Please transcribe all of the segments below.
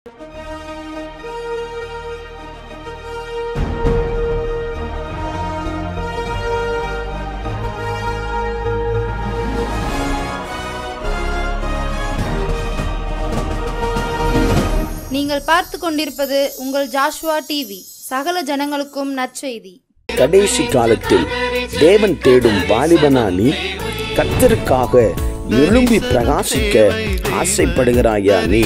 நீங்கள் பார்த்து கொண்டிருப்பது உங்கள் ஜாஷ்வா டிவி. சகல ஜனங்களுக்கும் நற்செய்தி. கடைசி காலத்தில் தேவன் தேடும் வாலிபனா நீ? கர்த்தருக்காக எழும்பி பிரகாசிக்க ஆசைப்படுகிறாயா நீ?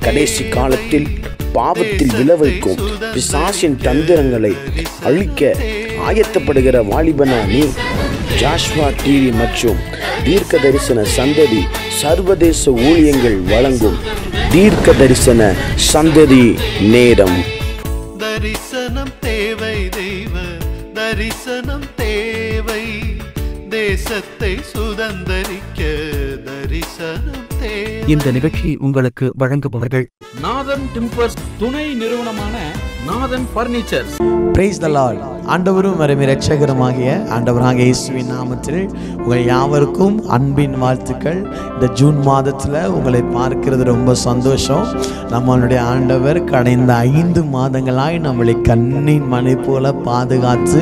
கடைசி காலத்தில் பாவத்தில் விளைவிக்கும் பிசாசின் தந்திரங்களை அழிக்க ஆயத்தப்படுகிற வாலிபனா நீ? ஜாஷ்வா டிவி மற்றும் தீர்க்க தரிசன சந்ததி சர்வதேச ஊழியங்கள் வழங்கும் தீர்க்க தரிசன சந்ததி நேரம். தரிசனம் தேவை, தெய்வ தரிசனம் தேவை, தேசத்தை சுதந்தரிக்க தரிசனம் தேவை. இந்த நிகழ்ச்சி உங்களுக்கு வழங்குபவர்கள் நாதன் டிம்பர்ஸ் துணை நிறுவனமான நாதன் பர்னிச்சர்ஸ். Praise the Lord. ஆண்டவரும் இரட்சகருமாகிய ஆண்டவராகிய இயேசுவின் நாமத்தில் உங்கள் யாவருக்கும் அன்பின் வாழ்த்துக்கள். இந்த ஜூன் மாதத்தில் உங்களை பார்க்கிறது ரொம்ப சந்தோஷம். நம்மளுடைய ஆண்டவர் கடந்த 5 மாதங்களாய் நம்மளை கண்ணின் மணி போல பாதுகாத்து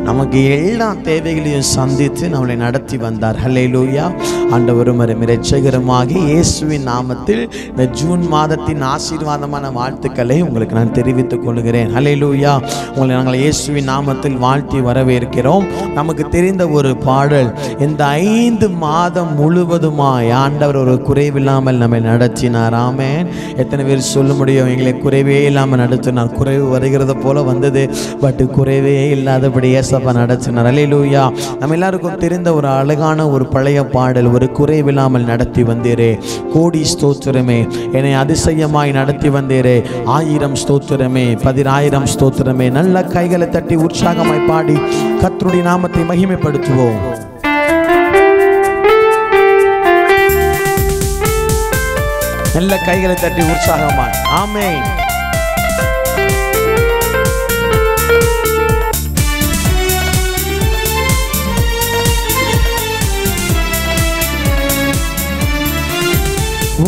நமக்கு எல்லா தேவைகளையும் சந்தித்து நம்மளை நடத்தி வந்தார். ஹல்லேலூயா. ஆண்டவரும் இரட்சகருமாகிய இயேசுவின் நாமத்தில் இந்த ஜூன் மாதத்தின் ஆசீர்வாதமான வாழ்த்துக்களை உங்களுக்கு நான் தெரிவித்துக் கொள்கிறேன். ஹல்லேலூயா. உங்களை நாங்கள் இயேசுவின் நாமத்தில் வாழ்த்தி வரவேற்கிறோம். நமக்கு தெரிந்த ஒரு பாடல், இந்த 5 மாதம் முழுவதுமாய் ஆண்டவர் ஒரு குறைவில்லாமல் நம்மை நடத்தினார். ஆமென். எத்தனை பேர் சொல்ல முடியும், எங்களை குறைவே இல்லாமல் நடத்தினார்? குறைவு வருகிறது போல வந்தது, பட் குறைவே இல்லாதபடி ஏசப்பா நடத்தினார். ஹல்லேலூயா. நம்ம எல்லாருக்கும் தெரிந்த ஒரு அழகான ஒரு பழைய பாடல், ஒரு குறைவில்லாமல் நடத்தி வந்தீரே, கோடி ஸ்தோத்திரமே, என்னை அதிசயமாய் நடத்தி வந்தீரே, 1000 ஸ்தோத்திரமே, 10,000 ஸ்தோத்திரமே. நல்ல கைகளை தட்டி உற்சாகமாய் பாடி கர்த்தருடைய நாமத்தை மகிமைப்படுத்துவோம். நல்ல கைகளை தட்டி உற்சாகமாய். ஆமென்.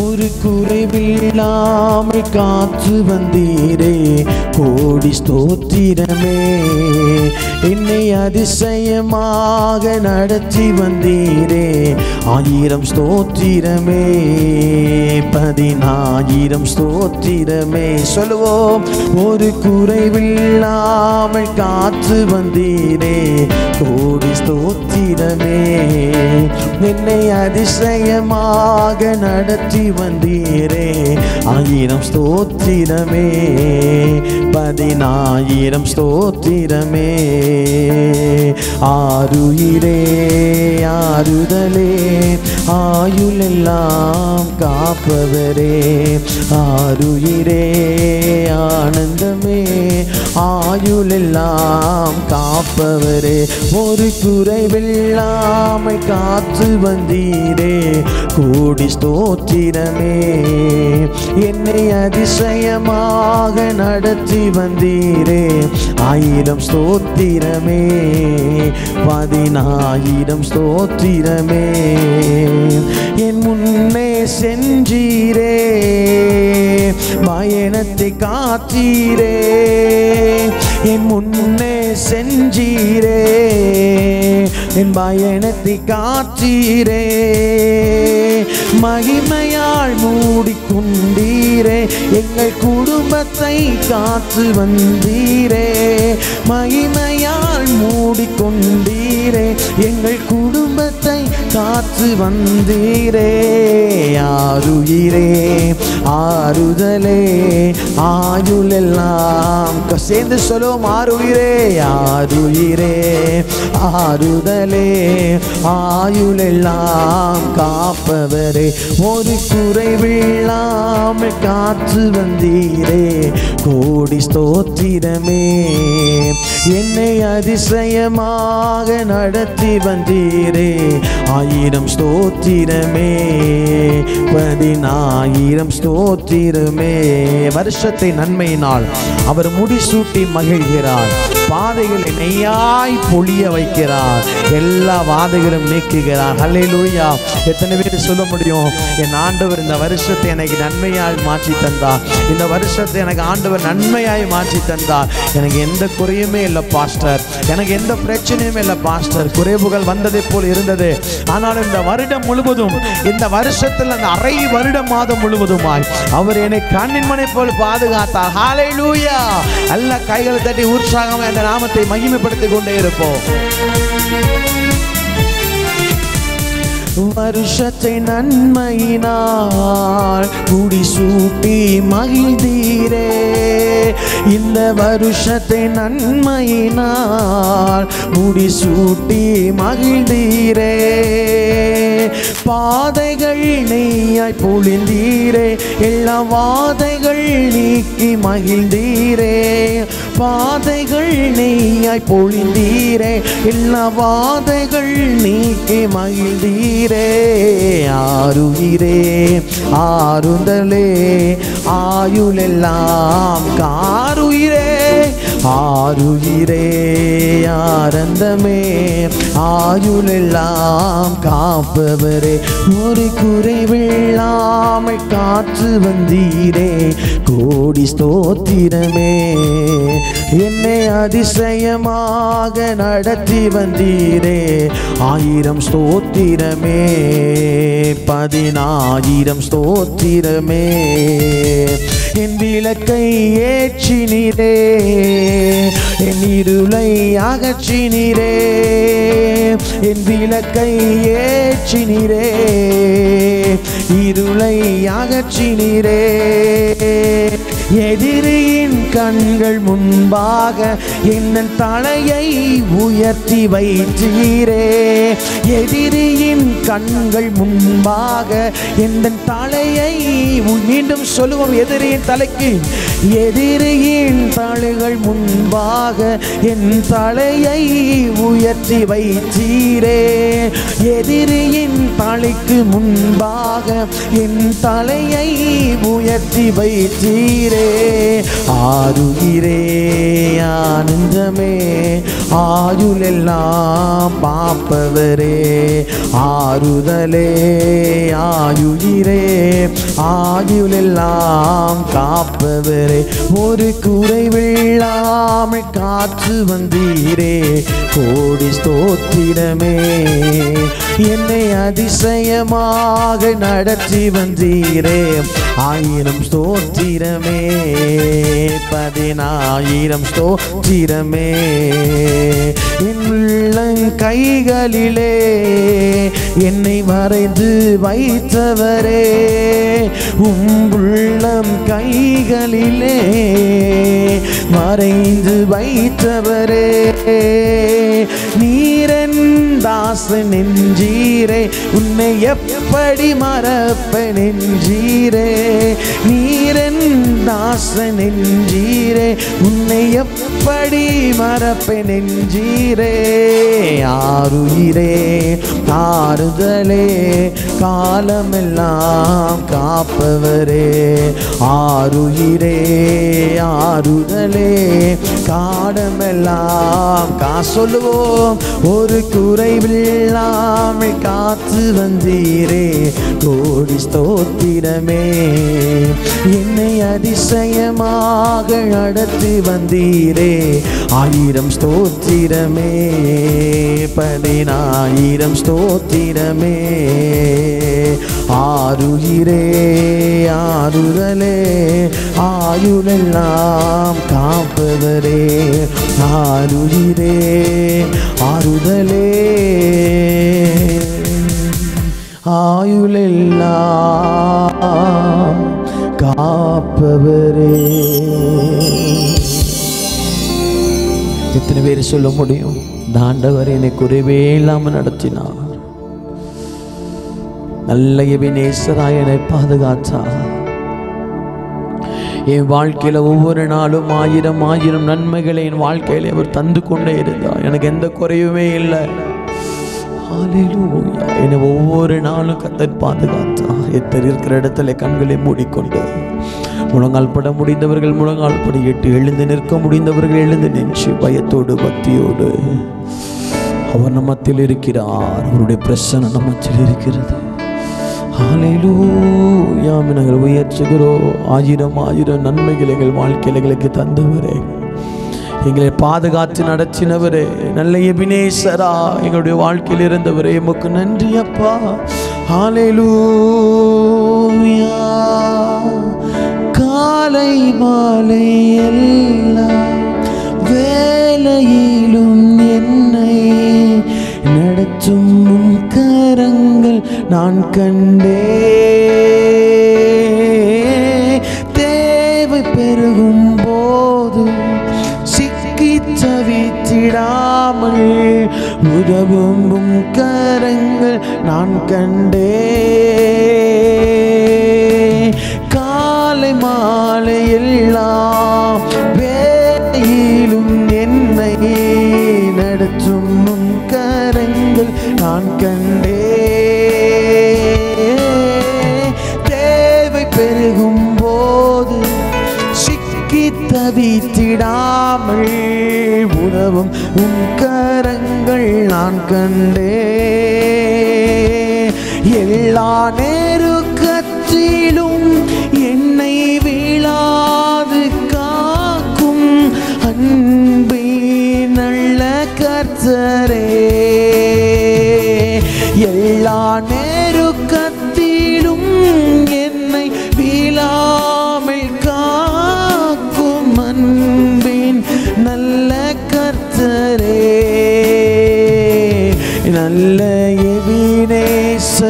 ஒரு குறைவில்லாமல் காத்து வந்தீரே, கோடி ஸ்தோத்திரமே, என்னை அதிசயமாக நடத்தி வந்தீரே, 1000 ஸ்தோத்திரமே, 10,000 ஸ்தோத்திரமே. சொல்லுவோம். ஒரு குறைவில்லாமல் காத்து வந்தீரே, கோடி ஸ்தோத்திரமே, என்னை அதிசயமாக நடத்தி வந்தீரே, 1000 ஸ்தோத்திரமே, 10,000 ஸ்தோத்திரமே. ஆருயிரே ஆறுதலே, ஆயுளெல்லாம் காப்பவரே, ஆருயிரே ஆனந்தமே, ஆயுளெல்லாம் காப்பவரே, ஒரு குறைவில்லாமல் காத்து வந்தீரே, கோடி ஸ்தோத்திரமே, என்னை அதிசயமாக நடத்தி வந்தீரே, 1000 ஸ்தோத்திரமே, 10,000 ஸ்தோத்திரமே. என் முன்னே சென்றீரே, பயணத்தை காத்தீரே, என் முன்னே சென்றீரே, என் பயணத்தை காத்தீரே, மகிமையால் மூடிக்கொண்டீரே, எங்கள் குடும்பத்தை காத்து வந்தீரே, மகிமையால் மூடிக்கொண்டீரே, எங்கள் குடும்பத்தை காத்து வந்தீரே. ஆருயிரே ஆறுதலே, ஆயுளெல்லாம் சேர்ந்து சொல்லுவோம். ஆருயிரே ஆருயிரே ஆறுதலே, ஆயுளெல்லாம் காப்பவரே, ஒரு குறைவில்லாமல் காத்து வந்தீரே, கோடி ஸ்தோத்திரமே, என்னை அதிசயமாக நடத்தி வந்தீரே. 1000 ஸ்தோத்திரமே, 10,000 ஸ்தோத்திரமே. வருஷத்தை நன்மையினால் அவர் முடிசூட்டி மகிழ்கிறார். பாதைகளை நெய்யாய் பொழிய வைக்கிறார். எல்லா வாதைகளும் நீக்குகிறார். ஹல்லேலூயா. எத்தனை பேர் சொல்ல முடியும், என் ஆண்டவர் இந்த வருஷத்தை எனக்கு நன்மையாய் மாற்றி தந்தார், இந்த வருஷத்தை எனக்கு ஆண்டவர் நன்மையாய் மாற்றி தந்தார். எனக்கு எந்த குறையுமே இல்லை பாஸ்டர், எனக்கு எந்த பிரச்சனையுமே இல்லை பாஸ்டர். குறைவுகள் வந்ததை போல் இருந்தது, ஆனால் இந்த வருடம் முழுவதும், இந்த வருஷத்தில் அந்த அரை வருட மாதம் முழுவதுமாய் அவர் என்னை கண்ணின் மணி போல் பாதுகாத்தார். ஹல்லேலூயா. எல்லா கைகளை தட்டி உற்சாகமாக அந்த நாமத்தை மகிமைப்படுத்திக் கொண்டே இருப்போம். வருஷத்தை நன்மையினால் முடிசூட்டி மகிழ்ந்தீரே. இந்த வருஷத்தை நன்மையினால் முடிசூட்டி மகிழ்ந்தீரே. பாதைகள் நெய்யாய் பொழிந்தீரே, எல்லா வாதைகள் நீக்கி மகிழ்ந்தீரே. பாதைகள் நெய்யாய் பொழிந்தீரே, எல்லா வாதைகள் நீக்கி மகிழ்ந்தீரே. ஆருயிரே ஆறுதலே ஆயுளெல்லாம் காருயிரே. ஆருயிரே ஆனந்தமே ஆயுளெல்லாம் காப்பவரே. ஒரு குறைவில்லாமல் காத்து வந்தீரே, கோடி ஸ்தோத்திரமே. என்னை அதிசயமாக நடத்தி வந்தீரே, 1000 ஸ்தோத்திரமே, 10,000 ஸ்தோத்திரமே. என் விளக்கை ஏற்றினீரே, என் இருளை அகற்றினீரே. என் விளக்கை ஏற்றினீரே, இருளை அகற்றினீரே. எதிரியின் கண்கள் முன்பாக என் தலையை உயர்த்தி வைத்தீரே. எதிரியின் கண்கள் முன்பாக என் தலையை, மீண்டும் சொல்லுவோம், எதிரியின் தலைக்கு, எதிரியின் தலைகள் முன்பாக என் தலையை உயர்த்தி வைத்தீரே. எதிரியின் தலைக்கு முன்பாக என் தலையை உயர்த்தி வைத்தீரே. ஆருயிரே ஆனந்தமே ஆயுளெல்லாம் பாப்பவரே. ஆறுதலே ஆயுயிரே ஆயுளெல்லாம் காப்பவரே. ஒரு குறைவில்லாமல் காத்து வந்தீரே, கோடி ஸ்தோத்திரமே. என்னை அதிசயமாக நடத்தி வந்தீரே, 1000 ஸ்தோத்திரமே, 10,000 ஸ்தோத்திரமே. என் உள்ளங்கைகளிலே என்னை வரைந்து வைத்தவரே, உள்ளம் கைகளிலே வரைந்து வைத்தவரே. நீரன் தாசன் என்றீரே, உன்னை எப்படி மறப்பேன் என்றீரே. நீரன் தாசன் என்றீரே, உன்னை எப்படி மறப்பேன் என்றீரே. ஆருயிரே ஆறுதலே காலமெல்லாம் காப்பவரே. ஆருயிரே ஆறுதலே காலமெல்லாம் சொல்லுவோம். ஒரு குறைவில்லாமல் காத்து வந்தீரே, கோடி ஸ்தோத்திரமே. என்னை அதிசயமாக நடத்தி வந்தீரே, 1000 ஸ்தோத்திரமே, 10,000 ஸ்தோத்திரமே. ஆருயிரே ஆறுதலே ஆயுளெல்லாம் காப்பவரே. ஆருயிரே ஆறுதலே ஆயுளெல்லாம் காப்பவரே. எத்தனை பேர் சொல்ல முடியும், இந்த ஆண்டவர் என்னை குறைவே இல்லாமல் நடத்தினார், நல்ல எபினேசராய் என்னை பாதுகாத்தார். என் வாழ்க்கையில் ஒவ்வொரு நாளும் ஆயிரம் ஆயிரம் நன்மைகளை என் வாழ்க்கையில் அவர் தந்து கொண்டே இருந்தார். எனக்கு எந்த குறையுமே இல்லை. ஹல்லேலூயா. என்னை ஒவ்வொரு நாளும் கர்த்தர் பாதுகாத்தார். எத்தனை இருக்கிற இடத்துல கண்களை மூடிக்கொண்டு முழங்கால் பட முடிந்தவர்கள் முழங்கால் படியிட்டு, எழுந்து நிற்க முடிந்தவர்கள் எழுந்து நின்று பயத்தோடு பக்தியோடு அவர் நம்மத்தில் இருக்கிறார். அவருடைய பிரசன்னம் நம்மத்தில் இருக்கிறது. ஹல்லேலூயா. நாங்கள் உயர்த்துகிறோம். ஆயிரம் ஆயிரம் நன்மைகள் எங்கள் வாழ்க்கையில் எங்களுக்கு தந்தவரே, எங்களை பாதுகாத்து நடத்தினவரே, நல்ல எபினேசரா எங்களுடைய வாழ்க்கையில் இருந்தவரே, உமக்கு நன்றி அப்பா. ஹல்லேலூயா. காலை மாலை எல்லாம் வேலையிலும் என்னை நடத்தும் உம் கரங்கள் நான் கண்டே. தேவை பெருகும் போது தவித்திடாமல் உதவும் உம் கரங்கள் நான் கண்டே. காலை மாலை எல்லாம் வேலையிலும் என்னை நடத்தும் உம் கரங்கள் நான் கண்டே. தேவை பெருகும் போது தவித்திடாமல் உதவும் உம் கரங்கள் நான் கண்டே. எல்லா நெருக்கத்திலும் என்னை வீழாது காக்கும் அன்பே நல்ல கர்த்தரே. எல்லா நெருக்கத்திலும் என்னை வீழாமல் அன்பின் நல்ல கர்த்தரே, நல்ல எபினேசராய்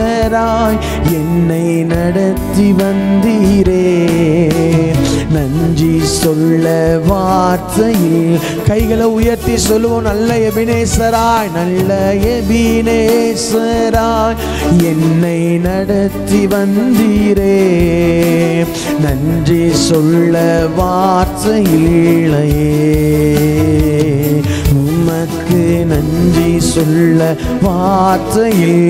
என்னை நடத்தி வந்தீரே. நன்றி சொல்ல வார்த்தையில் கைகளை உயர்த்தி சொல்லுவோம். நல்ல எபினேசராய், நல்ல எபினேசராய் என்னை நடத்தி வந்தீரே. நன்றி சொல்ல வார்த்தையில்லையே, உமக்கு நன்றி சொல்ல வார்த்தையில்லையே.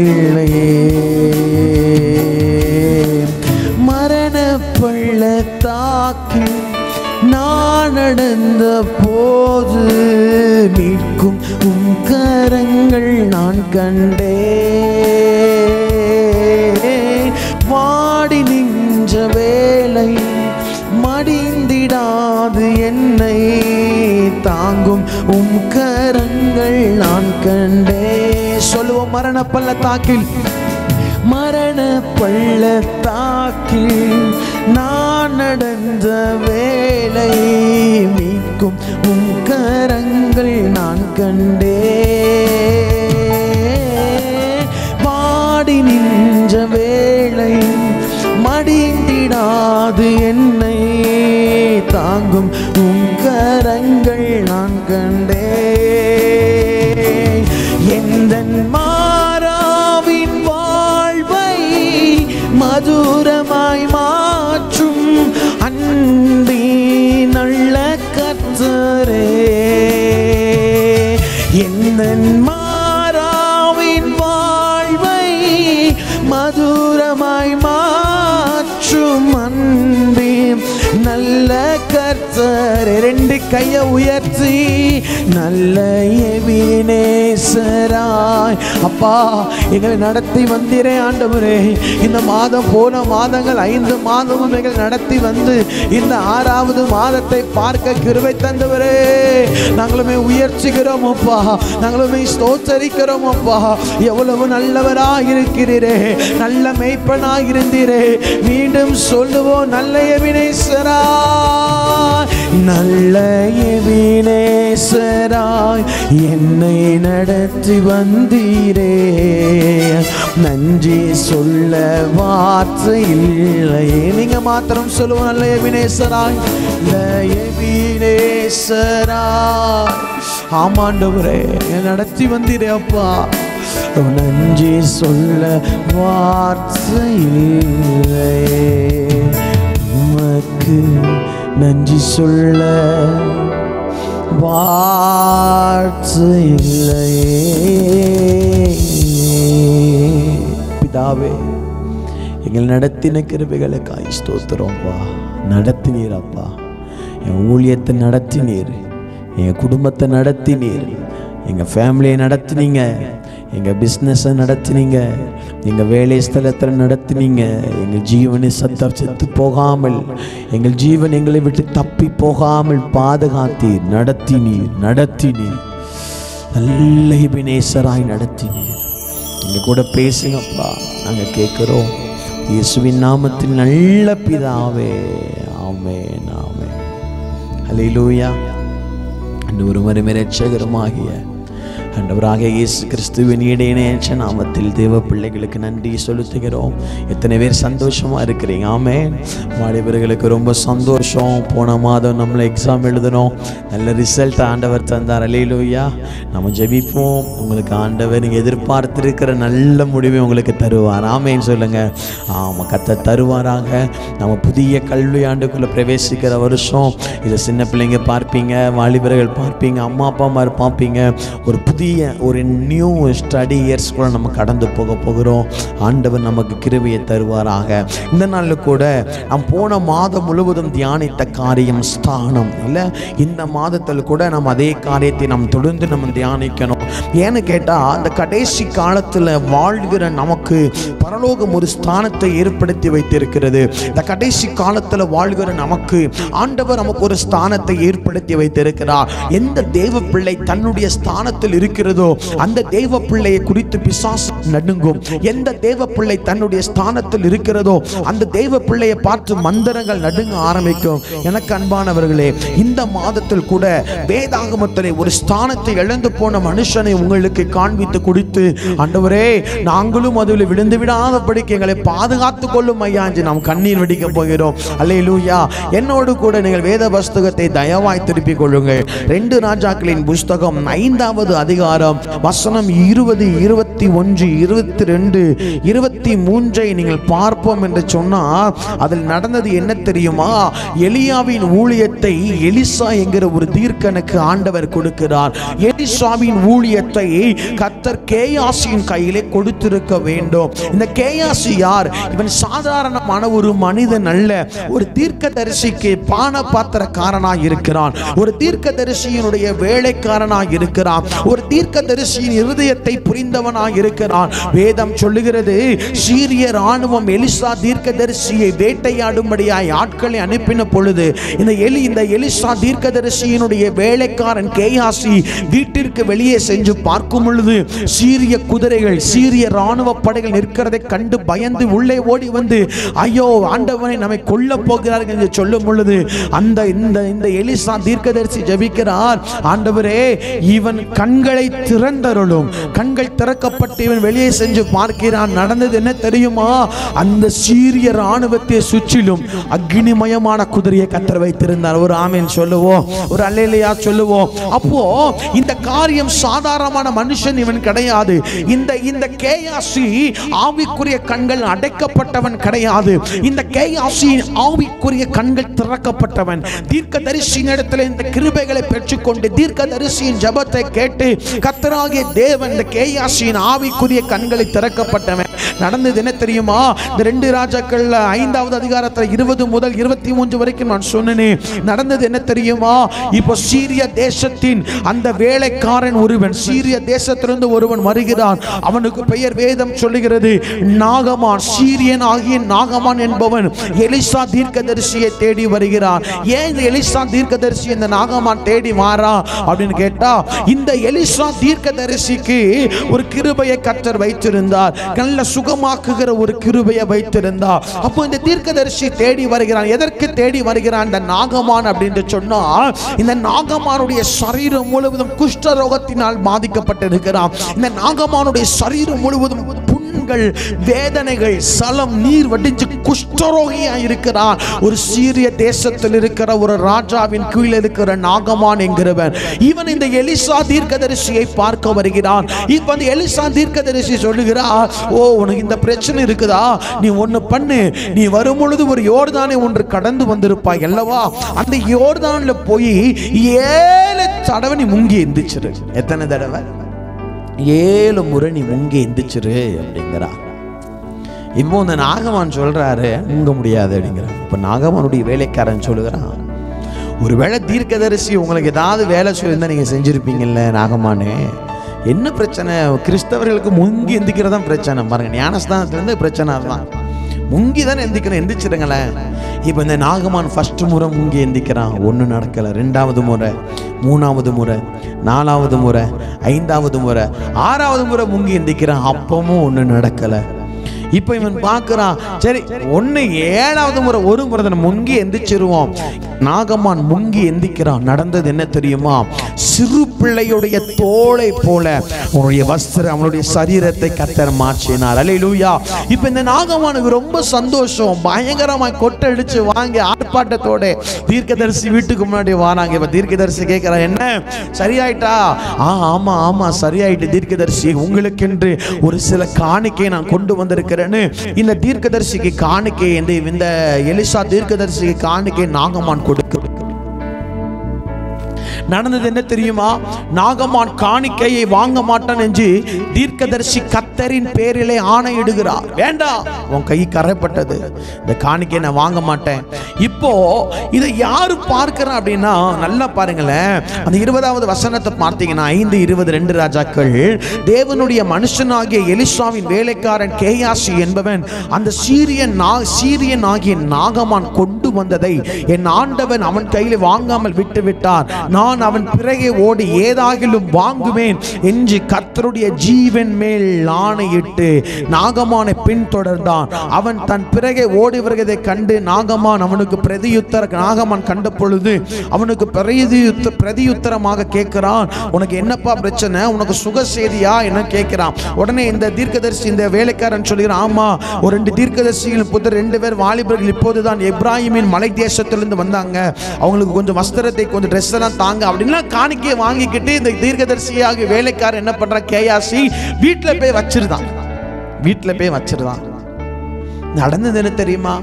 மரண பள்ளத்தாக்கில் நான் நடந்த போது நிற்கும் உம் கரங்கள் நான் கண்டே. வாடி நின்ற வேளை மடிந்திடாது என்னை தாங்கும் உம் கரங்கள் நான் கண்டே. சொல்லுவோம். மரண பள்ளத்தாக்கில், மரண பள்ளத்தாக்கில் நான் நடந்த வேளை மீட்கும் உம் கரங்கள் நான் கண்டே. வாடி நின்ற வேளை மடிந்திடாது என்னை தாங்கும் உம் கரங்கள் நான் கண்டே. எந்தன் மாறாவின் வாழ்வை மதுரமாய் மாற்றும் அன்பே நல்ல கர்த்தரே. எந்தன் மாறாவின் வாழ்வை மதுரமாய் மாற்றும் அன்பே நல்ல கர்த்தரே. ரெண்டு கையை உயர்த்தி நல்ல எபினேசராய் அப்பா எங்களை நடத்தி வந்தீரே ஆண்டவரே. இந்த மாதம் போன மாதங்கள் 5 மாதமும் எங்களை நடத்தி வந்து இந்த 6வது மாதத்தை பார்க்க கிருபை தந்தவரே. நாங்களுமே உயர்ச்சிக்கிறோம் அப்பா, நாங்களுமே ஸ்தோத்தரிக்கிறோம் அப்பா. எவ்வளவு நல்லவராக இருக்கிறீரே, நல்ல மேய்ப்பனாக இருந்தீரே. மீண்டும் சொல்லுவோம். நல்ல எபினேசராய், நல்ல எபினேசராய் என்னை நடத்தி வந்தீரே. நன்றி சொல்ல வார்த்தை இல்லையே. நீங்க மாத்திரம் சொல்லுவோம். நல்ல எபினேசராய், நல்ல எபினேசராய். ஆமாண்டவரே நடத்தி வந்தீரே அப்பா. நன்றி சொல்ல வார்த்தை இல்லையே. உமக்கு நன்றி சொல்ல வார்த்தை இல்லையே. பிதாவே, எங்கள் நடத்தின கிருபைகளுக்காய் ஸ்தோத்திரம்ப்பா. நடத்தினீரப்பா, என் ஊழியத்தை நடத்தினீர், எங்கள் குடும்பத்தை நடத்தினீர், எங்கள் ஃபேமிலியை நடத்தினீங்க, எங்கள் பிஸ்னஸை நடத்தினீங்க, எங்கள் வேலை ஸ்தலத்தில் நடத்தினீங்க. எங்கள் ஜீவனை செத்து போகாமல், எங்கள் ஜீவன் எங்களை விட்டு தப்பி போகாமல் பாதுகாத்தீர், நடத்தினீர். நல்ல எபினேசராய் நடத்தினீர். எங்கள் கூட பேசுங்கப்பா, நாங்கள் கேட்குறோம். இயேசுவின் நாமத்தில் நல்ல பிதாவே, ஆமென், ஆமென். ஹல்லேலூயா. ஒரு மறுமை இரட்சகருமாகிய ஆண்டவராக இயேசு கிறிஸ்துவின் இடையினேற்ற நாமத்தில் தேவ பிள்ளைகளுக்கு நன்றி செலுத்துகிறோம். எத்தனை பேர் சந்தோஷமா இருக்கிறீங்க? ஆமென். வாலிபர்களுக்கு ரொம்ப சந்தோஷம். போன மாதம் நம்மளை எக்ஸாம் எழுதணும், நல்ல ரிசல்ட் ஆண்டவர் தந்தார். அல்லேலூயா. நம்ம ஜெபிப்போம். உங்களுக்கு ஆண்டவர் நீங்கள் எதிர்பார்த்திருக்கிற நல்ல முடிவை உங்களுக்கு தருவார். ஆமென் சொல்லுங்க. ஆமாம், கர்த்தர் தருவாராக. நம்ம புதிய கல்வி ஆண்டுக்குள்ளே பிரவேசிக்கிற வருஷம். இதை சின்ன பிள்ளைங்க பார்ப்பீங்க, வாலிபர்கள் பார்ப்பீங்க, அம்மா அப்பாமார் பார்ப்பீங்க. ஒரு நியூ ஸ்டடி இயர்ஸ் கூட நம்ம கடந்து போகிறோம். ஆண்டவர் நமக்கு கிருபையை தருவாராக. இந்த நாளில் கூட நாம் போன மாதம் முழுவதும் தியானித்த காரியம் ஸ்தானம் இல்லை. இந்த மாதத்தில் கூட நம்ம அதே காரியத்தை நாம் தொடர்ந்து நம்ம தியானிக்கணும். ஏன்னு கேட்டால், அந்த கடைசி காலத்தில் வாழ்கிற நமக்கு பரலோகம் ஒரு ஸ்தானத்தை ஏற்படுத்தி வைத்திருக்கிறது. இந்த கடைசி காலத்தில் வாழ்கிற நமக்கு ஆண்டவர் நமக்கு ஒரு ஸ்தானத்தை ஏற்படுத்தி வைத்திருக்கிறார். எந்த தேவ பிள்ளை தன்னுடைய ஸ்தானத்தில் இருக்கிறதோ அந்த தேவ பிள்ளையை குறித்து பிசாசு நடுங்கும். எந்த தேவ பிள்ளை தன்னுடைய ஸ்தானத்தில் இருக்கிறதோ அந்த தேவ பிள்ளையை பார்த்து மந்திரங்கள் நடுங்க ஆரம்பிக்கும். எனக்கு அன்பானவர்களே, இந்த மாதத்தில் கூட வேதாகமத்திலே ஒரு ஸ்தானத்தை இழந்து போன மனுஷனை உங்களுக்கு காண்பித்து கொடுத்து, ஆண்டவரே நாங்களும் அதில் விழுந்து விடாதபடிக்கு எங்களை பாதுகாத்துக் கொள்ளும் ஐயா என்று நாம் கண்ணீர் வெடிக்க போகிறோம். அல்லேலூயா. என்னோடு கூட நீங்கள் வேத புஸ்தகத்தை தயவாய் திருப்பிக் கொள்ளுங்கள். 2 ராஜாக்களின் புஸ்தகம் 5வது அதிகாரம் வசனம் 20, 21, 22, 23 நீங்கள் பார்ப்போம் என்று சொன்னால், அதில் நடந்தது என்ன தெரியுமா? எலியாவின் ஊழியத்தை எலிசா என்கிற ஒரு தீர்க்கனுக்கு ஆண்டவர் கொடுக்கிறார். எலிசாவின் ஊழியத்தை கர்த்தர் கேயாசியின் கையிலே கொடுத்திருக்க வேண்டும். இந்த கேயாசி யார்? இவன் சாதாரணமான ஒரு மனிதன் அல்ல. ஒரு தீர்க்கதரிசிக்கு பான பாத்திரக்காரனாய் இருக்கிறான். ஒரு தீர்க்கதரிசியினுடைய வேலைக்காரனாய் இருக்கிறான். ஒரு தீர்க்கதரிசியின் இருதயத்தை புரிந்தவனாய் இருக்கிறான். வேதம் சொல்லுகிறது, சீரிய ராணுவம் எலிசா தீர்க்கதரிசியை வேட்டையாடும்படியாய் ஆட்களை அனுப்பின பொழுது இந்த எலிசா தீர்க்கதரிசியினுடைய வேலைக்காரன் கேயாசி வீட்டிற்கு வெளியே சென்று பார்க்கும் பொழுது சீரிய குதிரைகள், சீரிய ராணுவ படைகள் நிற்கிறதை கண்டு பயந்து உள்ளே ஓடி வந்து, ஐயோ ஆண்டவனை நம்மை கொல்ல போகிறார்கள் என்று சொல்லும் பொழுது இந்த எலிசா தீர்க்கதரிசி ஜெபிக்கிறார், ஆண்டவரே இவன் கண்களை திறந்தருளும். கண்கள் திறக்கப்பட்டு இவன் வெளியே சென்று பார்க்கிறான். நடந்தது என்ன தெரியுமா? அந்த சீரிய ராணுவத்தை சுற்றிலும் அக்னிமயமான குதிரையை கர்த்தர் வைத்திருந்தார். ஒரு ஆமென் சொல்லுவோம், ஒரு அல்லேலூயா சொல்லுவோம். அப்போ இந்த காரியம் சாதாரணமான மனுஷன் இவன் கிடையாது. இந்த கேயாசி ஆவிக்குரிய கண்கள் அடைக்கப்பட்டவன் கிடையாது. இந்த கேயாசியின் ஆவிக்குரிய கண்கள் திறக்கப்பட்டவன். தீர்க்கதரிசியின் இடத்துல இந்த கிருபைகளை பெற்றுக்கொண்டு தீர்க்கதரிசியின் ஜெபத்தை கேட்டு கர்த்தராகிய தேவன் இந்த கேயாசியின் ஆவிக்குரிய கண்களை திறக்கப்பட்டவன். நடந்தது என்ன தெரியுமா? இந்த 2 ராஜாக்கள் 5வது அதிகாரத்தில் 20 முதல் 23 வரைக்கும் நான் சொன்னேன். நடந்தது என்ன தெரியுமா? இப்போ சீரிய தேசத்தின் அந்த வேலைக்காரன் ஒருவன், சீரிய தேசத்திலிருந்து ஒருவன் வருகிறான். அவனுக்கு பெயர் வேதம் சொல்லுகிறது நாகமான். சீரியன் ஆகிய நாகமான் என்பவன் எலிசா தீர்க்கதரிசியை தேடி வருகிறான். ஏன் இந்த எலிசா தீர்க்கதரிசி இந்த நாகமான் தேடி வாரா அப்படின்னு கேட்டா, இந்த எலிசா தீர்க்கதரிசிக்கு ஒரு கிருபையை கர்த்தர் வைத்திருந்தார். நல்ல சுகமாக்குகிற ஒரு கிருபையை வைத்திருந்தார். அப்போ இந்த தீர்க்கதரிசி தேடி வருகிறான். எதற்கு தேடி வருகிறான்? இந்த நாகமான் அப்படின்னு சொன்னா, இந்த நாகமானுடைய சரீரம் முழுவதும் குஷ்ட ரோகத்தினால் பாதிக்கப்பட்டிருக்கிறான். இந்த நாகமானுடைய சரீரம் முழுவதும் துன்பங்கள், வேதனைகள், சலம் நீர் வடிஞ்சு குஷ்டரோகியா இருக்கிறான். ஒரு சீரிய தேசத்தில் இருக்கிற ஒரு ராஜாவின் கீழே இருக்கிற நாகமான் என்கிறவன் இவன் இந்த எலிசா தீர்க்கதரிசியை பார்க்க வருகிறான். இப்ப அந்த எலிசா தீர்க்கதரிசி சொல்லுகிறார், ஓ உனக்கு இந்த பிரச்சனை இருக்குதா, நீ ஒன்னு பண்ணு, நீ வரும் பொழுது ஒரு யோர்தானை ஒன்று கடந்து வந்திருப்பாய் அல்லவா, அந்த யோர்தான்ல போய் 7 தடவை நீ முங்கி எந்திரிச்சிரு. எத்தனை தடவை? 7 முறை நீ முங்கி எந்திரிச்சிரு அப்படிங்கிறா. இப்போ இந்த நாகமான் சொல்றாரு முங்க முடியாது அப்படிங்கிறான். இப்ப நாகமானுடைய வேலைக்காரன் சொல்லுகிறான், ஒருவேளை தீர்க்கதரிசி உங்களுக்கு ஏதாவது வேலை சொல்லியிருந்தா நீங்க செஞ்சிருப்பீங்கல்ல நாகமானே, என்ன பிரச்சனை? கிறிஸ்தவர்களுக்கு முங்கி எந்திக்கிறதான் பிரச்சனை. பாருங்க, ஞானஸ்தானத்திலிருந்து பிரச்சனை தான். முங்கி தானே எந்திக்கணும், எந்திரிச்சிடுங்களேன். இப்போ இந்த நாகமான் ஃபர்ஸ்ட் முறை முங்கி எந்திக்கிறான், ஒன்றும் நடக்கலை. 2வது முறை, 3வது முறை, 4வது முறை, 5வது முறை, 6வது முறை முங்கி எந்திக்கிறான், அப்பவும் ஒன்றும் நடக்கலை. இப்போ இவன் பார்க்குறான், சரி 7வது முறை ஒரு முறை தான் முங்கி எந்திரிச்சிருவோம். நாகமான் முங்கி எந்திக்கிறான். நடந்தது என்ன தெரியுமா? சிறு பிள்ளையுடைய தோளை போல அவனுடைய வஸ்திரம், அவனுடைய சரீரத்தை கர்த்தர் மாற்றினார். அல்லேலூயா. இப்போ இந்த நாகமானுக்கு ரொம்ப சந்தோஷம், பயங்கரமாய் கொட்டடிச்சு வாங்கி ஆர்ப்பாட்டத்தோட தீர்க்கதரிசி வீட்டுக்கு முன்னாடி வராங்க. இப்ப தீர்க்கதரிசி கேட்கிறான், என்ன சரியாயிட்டா? ஆமா ஆமா சரியாயிட்டு தீர்க்கதரிசி, உங்களுக்கென்று ஒரு சில காணிக்கை நான் கொண்டு வந்திருக்கிறேன்னு இந்த தீர்க்கதரிசிக்கு காணிக்கை, இந்த எலிசா தீர்க்கதரிசிக்கு காணிக்கை நாகமான் கொடுக்க. நடந்தது என்ன தெரியுமா? நாகமான் காணிக்கையை வாங்க மாட்டான் என்று தீர்க்கதரிசி கர்த்தரின் பேரிலே ஆணையிடுகிறார். வேண்டாம், உன் கை கரைப்பட்டது, இந்த காணிக்கையை நான் வாங்க மாட்டேன். இப்போ இதை யாரு பார்க்கிறா அப்படின்னா, நல்லா பாருங்களேன், அந்த 20வது வசனத்தை பார்த்தீங்கன்னா 5:22 ராஜாக்கள், தேவனுடைய மனுஷனாகிய எலிசாவின் வேலைக்காரன் கேயாசி என்பவன் அந்த சீரியன் ஆகிய நாகமான் கொண்டு வந்ததை என் ஆண்டவன் அவன் கையில் வாங்காமல் விட்டு விட்டார். நான் அவன் பிறகே ஓடி ஏதாகிலும் வாங்குவேன் என்று கர்த்தருடைய ஜீவன் மேல் ஆணையிட்டு நாகமானை பின்தொடர்ந்தான். அவன் தன் பிறகே ஓடி வருவதை கண்டு நாகமான் கண்ட பொழுது அவனுக்கு பிரதியுத்தரமாக கேட்கிறான், உனக்கு என்னப்பா பிரச்சனை, உனக்கு சுக செய்தியா என்ன கேட்கிறான். உடனே இந்த தீர்க்கதரிசி, இந்த வேலைக்காரன் சொல்கிறான், ஆமா ஒரு 2 தீர்க்கதரிசிகள் புத்தர் 2 பேர் வாலிபர்கள் இப்போதுதான் எப்ராஹிமின் மலை தேசத்திலிருந்து வந்தாங்க, அவங்களுக்கு கொஞ்சம் வஸ்திரத்தை கொஞ்சம் ட்ரெஸ் எல்லாம் தாங்க அப்படின்னா காணிக்கையை வாங்கிக்கிட்டு இந்த தீர்க்கதரிசியாக வேலைக்காரன் என்ன பண்றான், கேயாசி வீட்டுல போய் வச்சிருந்தான். நடந்தது என்ன தெரியுமா?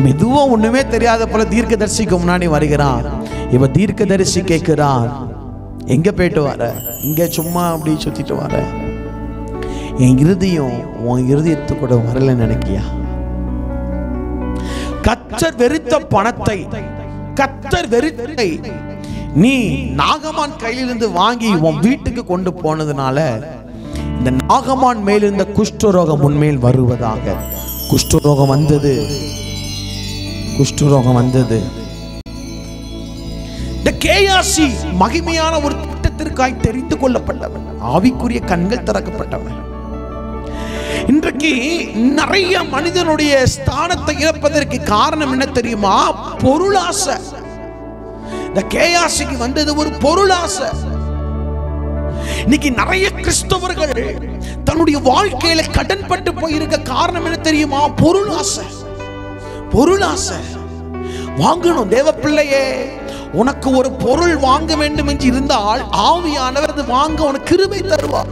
மெதுவா ஒண்ணுமே தெரியாத போல தீர்க்கதரிசிக்கு முன்னாடி வருகிறான். இவ தீர்க்கதரிசி கேட்கிறான், எங்க போயிட்டு வர? இங்க சும்மா அப்படி சுத்திட்டு வர? என் இருதயம் உன் இருதயத்து கூட வரல நினைக்கியா? கர்த்தர் வெறுத்த பணத்தை, கர்த்தர் வெறுத்தை நீ நாகமான் கையிலிருந்து வாங்கி உன் வீட்டுக்கு கொண்டு போனதுனால இந்த நாகமான் மேல் இருந்த குஷ்டரோகம் உன்மேல் வருவதாக. குஷ்டரோகம் வந்தது. இந்த கேயாசி மகிமையான ஒரு திட்டத்திற்காய் தெரிந்து கொள்ளப்பட்டவன், ஆவிக்குரிய கண்கள் திறக்கப்பட்டவன். இன்றைக்கு நிறைய மனிதனுடைய ஸ்தானத்தை இழப்பதற்கு காரணம் என்ன தெரியுமா? பொருளாசை. இந்த கேயாசிக்கு வந்தது ஒரு பொருளாசை. இன்னைக்கு நிறைய கிறிஸ்தவர்கள் தன்னுடைய வாழ்க்கையில கடன்பட்டு போயிருக்க காரணம் என்ன தெரியுமா? பொருளாசை. வாங்கணும். தேவ பிள்ளையே, உனக்கு ஒரு பொருள் வாங்க வேண்டும் என்று இருந்தால் ஆவியானவர் அது வாங்க உனக்கு கிருபை தருவார்.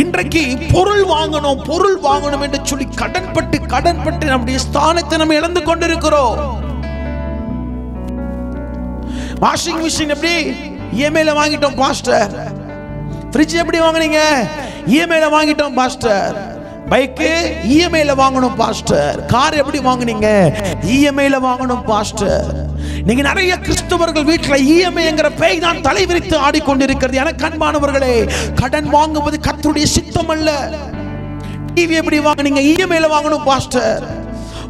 இன்றைக்கு பொருள் வாங்கணும் என்று சொல்லி கடன்பட்டு நம்முடைய ஸ்தானத்தை நம்ம இழந்து கொண்டிருக்கிறோம். வாஷிங் மிஷின் எப்படி இஎம்ஐல வாங்கிட்டோம் பாஸ்டர். ஃப்ரிட்ஜ் எப்படி வாங்குனீங்க? இஎம்ஐல வாங்கிட்டோம் பாஸ்டர். பைக்கு இஎம்ஐல வாங்கணும் பாஸ்டர். கார் எப்படி வாங்குனீங்க? இஎம்ஐல வாங்கணும் பாஸ்டர். நீங்க நிறைய கிறிஸ்தவர்கள் வீட்டுல இஎம்ஐங்கிற பேய் தான் தலைவிரித்து ஆடிக்கொண்டிருக்கிறது. எனக்கு அன்பானவர்களே, கடன் வாங்குவது கர்த்தருடைய சித்தம் அல்ல. டிவி எப்படி வாங்குனீங்க? இஎம்ஐல வாங்கணும் பாஸ்டர்.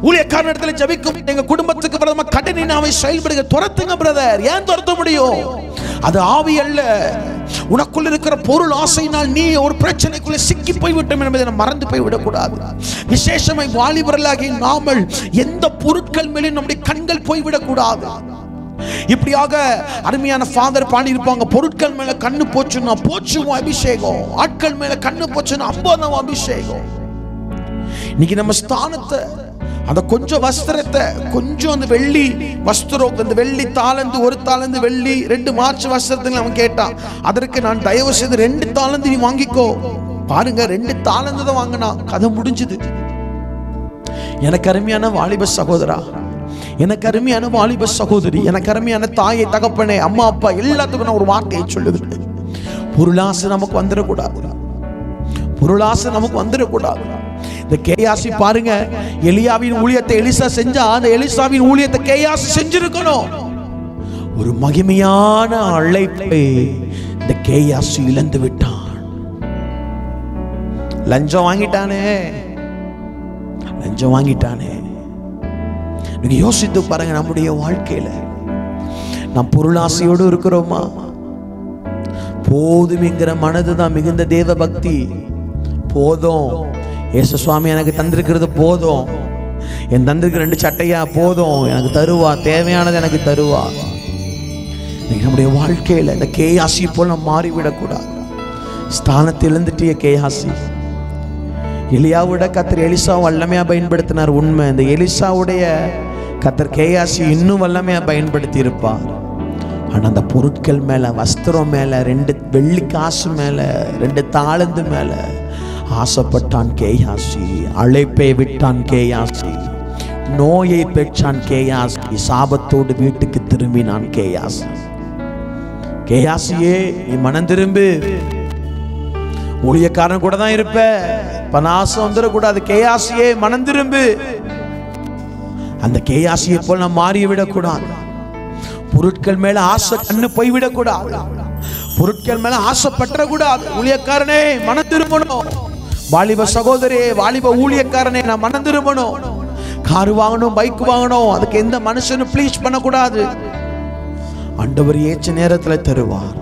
ஊழியக்காரன் இடத்துல ஜெபிக்கும், எங்க குடும்பத்துக்கு பிரதம கடனினாவை செயல்படுங்க. துரத்துங்க பிரதர். ஏன் துரத்த முடியும்? அது ஆவி அல்ல. உனக்குள்ள இருக்கிற பொருள் ஆசையினால் நீ ஒரு பிரச்சனைக்குள்ள சிக்கி போய்விட்டோம் என்பதை மறந்து போய்விடக்கூடாது. விசேஷமாய் வாலிபர்களாகிய நாமல் எந்த பொருட்கள் மேலும் நம்முடைய கண்கள் போய்விடக்கூடாது. இப்படியாக அருமையான ஃபாதர் பாடியிருப்பாங்க, பொருட்கள் மேல கண்ணு போச்சுன்னா போச்சும் அபிஷேகம், ஆட்கள் மேல கண்ணு போச்சுன்னா 50 அபிஷேகம். இன்னைக்கு நம்ம ஸ்தானத்தை, அந்த கொஞ்சம் வஸ்திரத்தை, கொஞ்சம் அந்த வெள்ளி வஸ்திரம், அந்த வெள்ளி தாளந்து, 1 தாளந்து வெள்ளி, 2 மார்ச் வஸ்திரத்துக்கு அவன் கேட்டான். அதற்கு நான் தயவு செய்து 2 தாளந்து நீ வாங்கிக்கோ. பாருங்க, 2 தாளந்து தான் வாங்கினா, கதை முடிஞ்சுது. எனக்கு அருமையான வாலிப சகோதரா, எனக்கு அருமையான வாலிப சகோதரி, எனக்கு அருமையான தாயை தகப்பனே, அம்மா அப்பா எல்லாத்துக்கும் நான் ஒரு வார்த்தையை சொல்லுகிறேன். பொருளாசை நமக்கு வந்துடக்கூடாது, பொருளாசை நமக்கு வந்துடக்கூடாது. இந்த கேயாசி பாருங்க, எலியாவின் ஊழியத்தை எலிசா செஞ்சா, அந்த எலிசாவின் ஊழியத்தை கேயாசி செஞ்சிருக்கணும். ஒரு மகிமையான அழைப்பை இந்த கேயாசி இழந்து விட்டான். லஞ்சம் வாங்கிட்டானே, லஞ்சம் வாங்கிட்டானே. நீங்க யோசித்து பாருங்க, நம்முடைய வாழ்க்கையில நாம் பொருளாசையோடு இருக்கிறோமா? போதும் என்கிற மனதுதான் மிகுந்த தேவ பக்தி. போதும், இயேசு சுவாமி எனக்கு தந்திருக்கிறது போதும், என் தந்திருக்கிற 2 சட்டையா போதும், எனக்கு தருவா, தேவையானது எனக்கு தருவா. நம்முடைய வாழ்க்கையில இந்த கேயாசி போல மாறிவிடக்கூடாது. ஸ்தானத்தை இழந்துட்டிய கேயாசி. எலியாவோட கர்த்தர் எலிசா வல்லமையா பயன்படுத்தினார், உண்மை. இந்த எலிசாவுடைய கர்த்தர் கேயாசி இன்னும் வல்லமையா பயன்படுத்தி இருப்பார். ஆனா அந்த பொருட்கள் மேல, வஸ்திரம் மேல, 2 வெள்ளி காசு மேல, 2 தாளந்து மேல ஆசைப்பட்டான் கேயாசி. அழைப்பை விட்டான் கேயாசி. நோயை பெற்றான் கேயாசி. சாபத்தோடு வீட்டுக்கு திரும்பினான் கேயாசி. கேயாசியே, நீ மனம் திரும்பு. ஊழியக்காரன் கூட தான் இருப்ப, பனாசம் வந்துடக்கூடாது. கேயாசியே, மனம் திரும்பு. அந்த கேயாசியை போல நாம் மாறிவிடக்கூடாது. பொருட்கள் மேல ஆசை கண்ணு போய்விடக்கூடாது. பொருட்கள் மேல ஆசைப்பற்றக்கூடாது. ஊழியக்காரனே, மனம் திரும்பணும். வாலிப சகோதரே, வாலிப ஊழியக்காரனே, நான் மனம் திரும்பணும். கார் வாங்கணும், பைக் வாங்கணும், அதுக்கு எந்த மனுஷனும் ப்ளீஸ் பண்ணக்கூடாது. ஆண்டவர் ஏற்ற நேரத்துல தருவார்,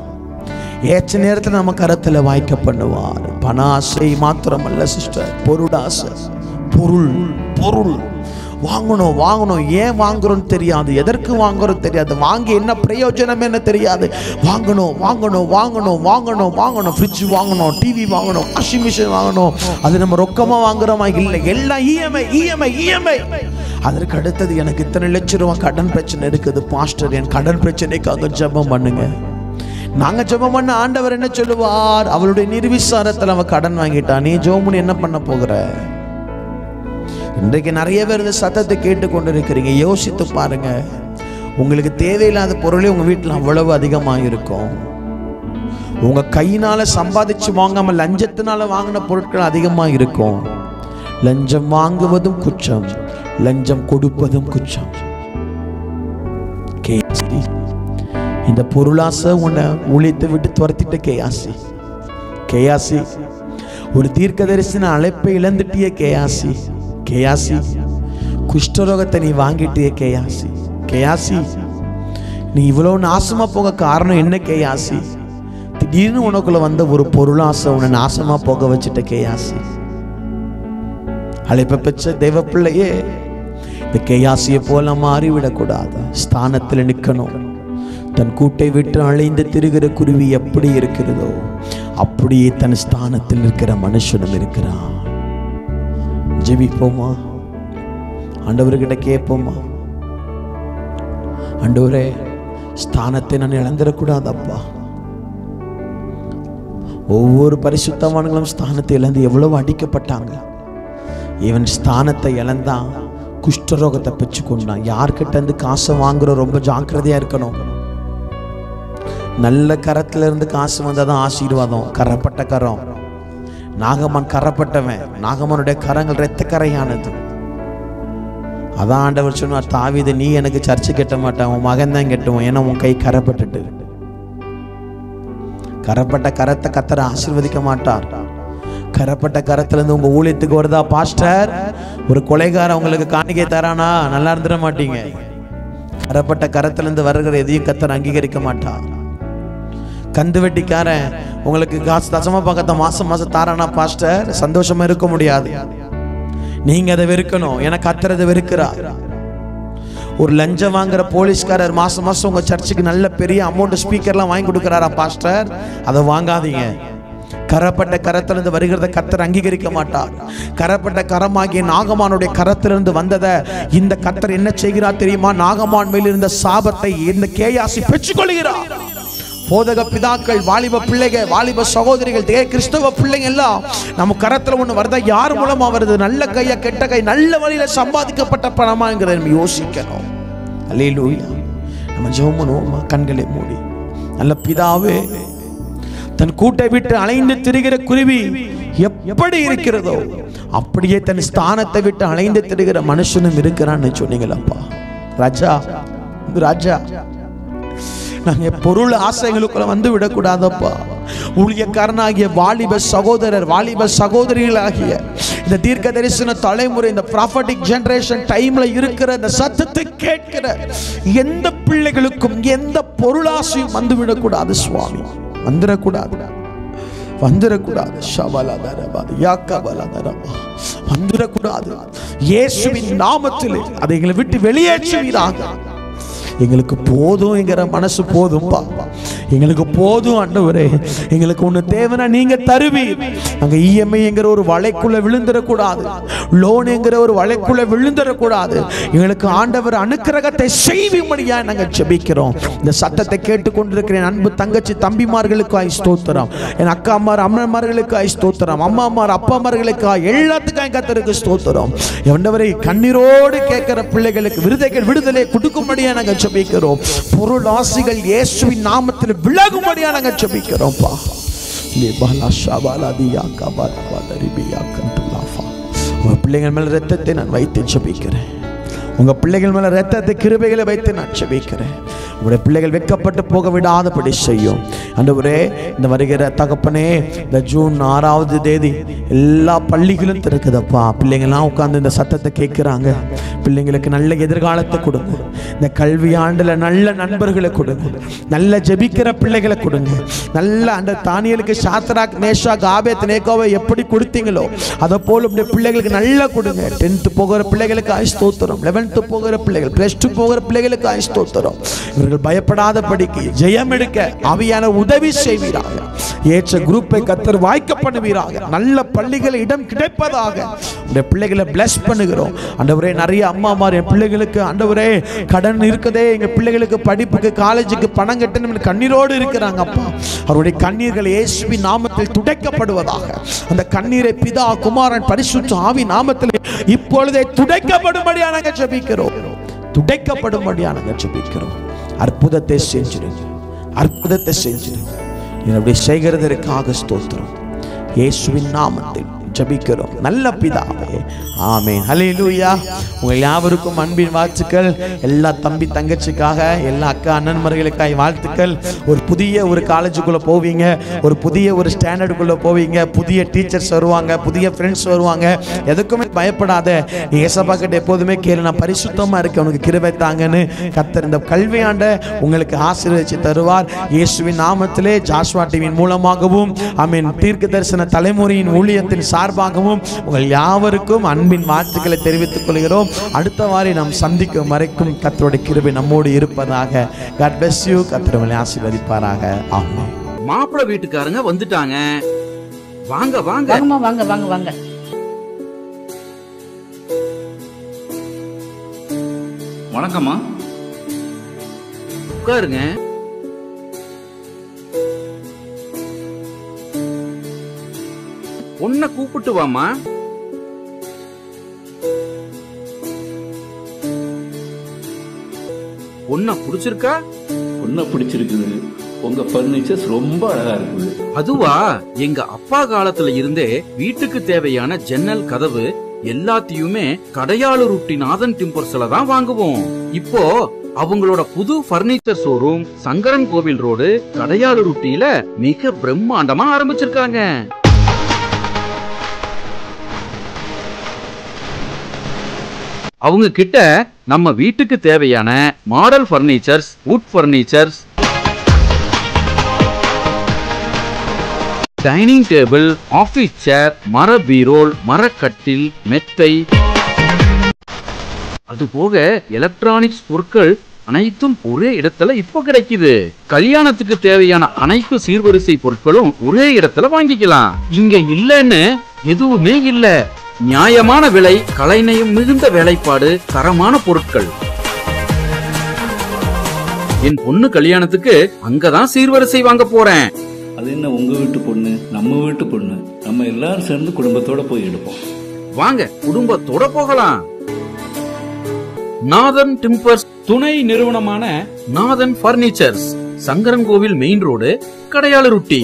ஏற்ற நேரத்துல நம்ம கரத்துல வாய்க்க பண்ணுவார். பண ஆசை மாத்திரமல்ல சிஸ்டர், பொருளாசை. பொருள் பொருள் வாங்கணும் வாங்கணும். ஏன் வாங்குறோன்னு தெரியாது, எதற்கு வாங்குறோம் தெரியாது, வாங்கி என்ன பிரயோஜனம் என்ன தெரியாது. வாங்கணும் வாங்கணும் வாங்கணும் வாங்கணும் வாங்கணும். ஃப்ரிட்ஜ் வாங்கணும், டிவி வாங்கணும், வாஷிங் மிஷின் வாங்கணும். அது நம்ம ரொக்கமா வாங்குறோமா? இல்லை, எல்லாம் இஎம்ஐ இஎம்ஐ இஎம்ஐ. அதற்கு அடுத்தது, எனக்கு இத்தனை லட்சம் ரூபாய் கடன் பிரச்சனை இருக்குது பாஸ்டர், என் கடன் பிரச்சனைக்காக ஜெபம் பண்ணுங்க. நாங்க ஜெபம் பண்ண ஆண்டவர் என்ன சொல்லுவார்? அவளுடைய நிர்விசாரத்தில் அவன் கடன் வாங்கிட்டான், நீ ஜெபம் பண்ணி என்ன பண்ண போகிற? இன்றைக்கு நிறைய பேர் இந்த சத்தத்தை கேட்டுக்கொண்டு இருக்கிறீங்க. யோசித்து பாருங்க, உங்களுக்கு தேவையில்லாத பொருளே உங்க வீட்டில் அவ்வளவு அதிகமாக இருக்கும். உங்க கையினால சம்பாதிச்சு வாங்காம லஞ்சத்தினால வாங்கின பொருட்கள் அதிகமாக இருக்கும். லஞ்சம் வாங்குவதும் குற்றம், லஞ்சம் கொடுப்பதும் குற்றம். கேயாசி, இந்த பொருளாசை உன்னை ஊழியத்தை விட்டு துரத்திட்ட கேயாசி. கேயாசி, ஒரு தீர்க்கதரிசன அழைப்பை இழந்துட்டிய கேயாசி. கேயாசி, குஷ்டரோகத்தை நீ வாங்கிட்டிய கேயாசி. கேயாசி, நீ இவ்வளவு நாசமா போக காரணம் என்ன கேயாசி? திடீர்னு உனக்குள்ள வந்த ஒரு பொருளாசை உன்னை நாசமா போக வச்சுட்ட கேயாசி. அழைப்பை பெற்ற தெய்வ பிள்ளையே, இந்த கேயாசியை போல மாறிவிடக்கூடாது. ஸ்தானத்தில் நிற்கணும். தன் கூட்டை விட்டு அழைந்து திரிகிற குருவி எப்படி இருக்கிறதோ அப்படியே தன் ஸ்தானத்தில் இருக்கிற மனுஷனும் இருக்கிறான். ஜெபிப்போமா? ஆண்டவர்கிட்ட கேட்போமா? ஆண்டவரே, ஸ்தானத்தை நான் இழந்துடக்கூடாது அப்பா. ஒவ்வொரு பரிசுத்தவான்களும் ஸ்தானத்தை இழந்து எவ்வளவு அடிக்கப்பட்டாங்க. இவன் ஸ்தானத்தை இழந்தான், குஷ்டரோகத்தை பெற்று கொண்டான். யார்கிட்ட இருந்து காசை வாங்குற ரொம்ப ஜாக்கிரதையா இருக்கணும். நல்ல கரத்துல இருந்து காசு வந்தாதான் ஆசீர்வாதம். கரப்பட்ட கரம், நாகமன் கரப்பட்டவன், நாகமனுடைய கரங்கள் இரத்த கரையானது. அதான் ஆண்டவர் சொன்னார், தாவீது, நீ எனக்கு சர்ச்சை கட்ட மாட்டான், உன் மகன் தான் கட்டுவான், ஏன்னா உன் கை கரப்பட்டுட்டு. கரப்பட்ட கரத்தை கர்த்தர் ஆசீர்வதிக்க மாட்டார். கரப்பட்ட கரத்துல இருந்து உங்க ஊழியத்துக்கு வருதா பாஸ்டர், ஒரு கொலைகாரன் உங்களுக்கு காணிக்கை தரானா, நல்லா இருந்துட மாட்டீங்க. கரப்பட்ட கரத்துல இருந்து வருகிற எதையும் கர்த்தர் அங்கீகரிக்க மாட்டார். கந்து வெட்டிக்காரன் உங்களுக்கு காசு தசம பக்கத்தை மாசம் மாசம் தாரானா பாஸ்டர், சந்தோஷமா இருக்க முடியாது. நீங்க அதை வெறுக்கணும், ஏன்னா கர்த்தர் அதை வெறுக்கிறார். ஒரு லஞ்சம் வாங்குற போலீஸ்காரர் மாசம் மாசம் உங்க சர்ச்சுக்கு நல்ல பெரிய அமௌண்ட் ஸ்பீக்கர்லாம் வாங்கி கொடுக்குறாரா பாஸ்டர், அதை வாங்காதீங்க. கரப்பட்ட கரத்திலிருந்து வருகிறத கர்த்தர் அங்கீகரிக்க மாட்டார். கரப்பட்ட கரமாகிய நாகமானுடைய கரத்திலிருந்து வந்ததை இந்த கர்த்தர் என்ன செய்கிறார் தெரியுமா? நாகமான் மேல் இருந்த சாபத்தை இந்த கேயாசி பெற்றுக்கொள்கிறார். போதக பிதாக்கள், வாலிப பிள்ளைகள், வாலிப சகோதரிகள், கிறிஸ்தவ பிள்ளைங்க எல்லாம் நம்ம கரத்துல ஒண்ணு வருதா, யார் மூலமா வருது? நல்ல கையா கெட்ட கை, நல்ல வழியில சம்பாதிக்கப்பட்ட பணமாங்கிறத நம்ம யோசிக்கணும். அல்லேலூயா. நம்ம ஜெபம் பண்ணுவோமா? கண்களை மூடி. நல்ல பிதாவே, தன் கூட்டை விட்டு அலைந்து திரிகிற குருவி எப்படி இருக்கிறதோ அப்படியே தன் ஸ்தானத்தை விட்டு அலைந்து திரிகிற மனுஷனும் இருக்கிறான்னு சொன்னீங்களப்பா. ராஜா, ராஜா, நாங்க பொருள் ஆசைகளுக்குள்ள வந்து விடக்கூடாதப்பா. ஊழியக்காரனாகிய வாலிப சகோதரர், வாலிப சகோதரிகளாகிய இந்த தீர்க்க தரிசன தலைமுறை, இந்த ப்ராஃபட்டிக் ஜெனரேஷன் டைம்ல இருக்கிற இந்த சத்தத்தை கேட்கிற எந்த பிள்ளைகளுக்கும் எந்த பொருளாசையும் வந்து விடக்கூடாது சுவாமி. வந்துடக்கூடாது, வந்துடக்கூடாது. வந்துடக்கூடாது. இயேசுவின் நாமத்தில் அதை எங்களை விட்டு வெளியேற்றுவீராக. எங்களுக்கு போதும் என்கிற மனசு போதும்பா. எங்களுக்கு போதும் ஆண்டவரே. எங்களுக்கு ஒன்று தேவைன்னா நீங்க தருவீர். நாங்க இஎம்ஐ என்கிற ஒரு வலைக்குள்ள விழுந்துடக்கூடாது, லோன் என்கிற ஒரு வலைக்குள்ள விழுந்துடக்கூடாது. எங்களுக்கு ஆண்டவர் அனுக்கிரகத்தை செய்யும்படியா நாங்க ஜெபிக்கிறோம். இந்த சத்தத்தை கேட்டுக்கொண்டிருக்கிற என் அன்பு தங்கச்சி தம்பிமார்களுக்கு ஸ்தோத்திரம், என் அக்காமார் அம்மன்மார்களுக்கு ஸ்தோத்திரம், அம்மாமார் அப்பாமார்களுக்கு எல்லாத்துக்கும் கர்த்தருக்கு ஸ்தோத்திரம். ஆண்டவரே, கண்ணீரோடு கேட்கிற பிள்ளைகளுக்கு விடுதலை கொடுக்கும்படியா நாங்க ஜெபிக்கிறோம். பொருள் ஆசைகள் இயேசுவின் நாமத்தில் விலகும்படியா நாங்க ஜெபிக்கிறோம்ப்பா. உங்க பிள்ளைகள் மேல ரத்தத்தை நான் வைத்து ஜெபிக்கிறேன். உங்க பிள்ளைகள் மேல ரத்தத்தை கிருபைகளை வைத்து நான் ஜெபிக்கிறேன். உங்களுடைய பிள்ளைகள் வெட்கப்பட்டு போக விடாதபடி செய்யும் ஆண்டவரே. இந்த வருகிற தகப்பனே, இந்த ஜூன் 6ஆவது தேதி எல்லா பள்ளிகளும் திறக்குதப்பா. பிள்ளைங்கள்லாம் உட்கார்ந்து இந்த சத்தத்தை கேட்குறாங்க. பிள்ளைங்களுக்கு நல்ல எதிர்காலத்தை கொடுங்க. இந்த கல்வி ஆண்டுல நல்ல நண்பர்களை கொடுங்க. நல்ல ஜெபிக்கிற பிள்ளைகளை கொடுங்க. நல்ல அந்த தானியலுக்கு சாத்ராக் மேஷாக் ஆபேத்நேகோவை எப்படி கொடுத்தீங்களோ அதை போல உங்களுடைய பிள்ளைகளுக்கு நல்லா கொடுங்க. 10th போகிற பிள்ளைகளுக்கு ஸ்தோத்திரம், 11th போகிற பிள்ளைகள், +2 போகிற பிள்ளைகளுக்கு ஸ்தோத்திரம். இவர்கள் பயப்படாதபடிக்கு ஜெயம் எடுக்க ஆவியான உதவி செய்வீராக. ஏற்ற குரூப்பை கர்த்தர் வாய்க்க பண்ணுவீராக. நல்ல பள்ளிகளை இடம் கிடைப்பதாக உடைய பிள்ளைகளை பிளஸ் பண்ணுகிறோம் ஆண்டவரே. நிறைய அம்மாமார் என் பிள்ளைகளுக்கு ஆண்டவரே கடன் இருக்குதே, எங்க பிள்ளைகளுக்கு படிப்புக்கு காலேஜுக்கு பணம் கட்டணும் கண்ணீரோடு இருக்கிறாங்க அப்பா. அவருடைய கண்ணீர்கள் இயேசுவின் நாமத்தில் துடைக்கப்படுவதாக. அந்த கண்ணீரை பிதா, குமாரன், பரிசுத்த ஆவி நாமத்தில் இப்பொழுதே துடைக்கப்படும்படியா நாங்கள் ஜெபிக்கிறோம். துடைக்கப்படும்படியா நாங்கள் ஜெபிக்கிறோம். அற்புதத்தை செஞ்சிருங்க, அற்புதத்தை செஞ்சிருங்க. என்னுடைய செய்கிறதற்காக ஸ்தோத்திரம். இயேசுவின் நாமத்தில் ஜெபிக்கிறோம் நல்ல பிதாவே, ஆமென். ஹல்லேலூயா. உங்கள் யாவருக்கும் அன்பின் வாழ்த்துக்கள். எல்லா தம்பி தங்கச்சிக்காக, எல்லா அக்கா அண்ணன்மார்களுக்காக வாழ்த்துக்கள். ஒரு புதிய ஒரு காலேஜுக்குள்ள போவீங்க, ஒரு புதிய ஒரு ஸ்டாண்டர்டுக்குள்ள போவீங்க, புதிய டீச்சர்ஸ் வருவாங்க, புதிய ஃப்ரெண்ட்ஸ் வருவாங்க. எதுக்குமே பயப்படாத. நீ ஏசப்பா கிட்ட எப்போதுமே கேளு, நான் பரிசுத்தமா இருக்க, உனக்கு கிருபை தாங்கன்னு. கர்த்தர் இந்த கல்வியாண்ட உங்களுக்கு ஆசீர்வதிச்சு தருவார். இயேசுவின் நாமத்திலே ஜாஷ்வா டிவியின் மூலமாகவும் ஆமென் தீர்க்க தரிசன தலைமுறையின் ஊழியத்தின் சார்பாகவும் உங்கள் யாவருக்கும் அன்பின் வாழ்த்துக்களை தெரிவித்துக் கொள்கிறோம். அடுத்த வாரம் நாம் சந்திக்கும் வரைக்கும் கர்த்தருடைய கிருபை நம்மோடு இருப்பதாக. God bless you. கர்த்தர் உங்களை ஆசீர்வதிப்பாராக. ஆமென். மாப்பிள்ளை வீட்டுக்காரங்க வந்துட்டாங்க. வாங்க வாங்க வாங்க வாங்க வாங்க. வணக்கம்மா, உட்காருங்க. உன்னை கூப்பிட்டு வாமா. உன்னை பிடிச்சிருக்கா? உன்னை பிடிச்சிருக்குது. உங்க பர்னிச்சர்ஸ் ரொம்ப அழகா இருக்குது. அதுவா, எங்க அப்பா காலத்துல இருந்தே வீட்டுக்கு தேவையான ஜன்னல், கதவு எல்லாத்தையுமே கடையாளூர் நாதன் டிம்பர்ஸ்ல தான் வாங்குவோம். இப்போ அவங்களோட புது பர்னிச்சர் ஷோரூம் சங்கரன் கோவில் ரோடு கடையாளூர் மிக பிரம்மாண்டமா ஆரம்பிச்சிருக்காங்க. அவங்க கிட்ட நம்ம வீட்டுக்கு தேவையான model furnitures, wood furnitures, dining table, office chair, மர பீரோல், மரக்கட்டில், மெத்தை, அது போக எலக்ட்ரானிக்ஸ் பொருட்கள் அனைத்தும் ஒரே இடத்துல இப்போ கிடைக்குது. கல்யாணத்துக்கு தேவையான அனைத்து சீர்வரிசை பொருட்களும் ஒரே இடத்துல வாங்கிக்கலாம். இங்க இல்லன்னு எதுவுமே இல்ல. நியாயமான விலை, கலைநயம் மிகுந்த வேலைப்பாடு, தரமான பொருட்கள். என் பொண்ணு கல்யாணத்துக்கு அங்கதான் சீர்வரிசை வாங்க போறேன். அது என்ன உங்க வீட்டு பொண்ணு, நம்ம வீட்டு பொண்ணு, நம்ம எல்லாரும் சேர்ந்து குடும்பத்தோட போய் எடுப்போம். வாங்க, குடும்பத்தோட போகலாம். நாதன் டிம்பர்ஸ் துணை நிறுவனமான நாதன் பர்னிச்சர்ஸ், சங்கரன் கோவில் மெயின் ரோடு, கடையாளருட்டி.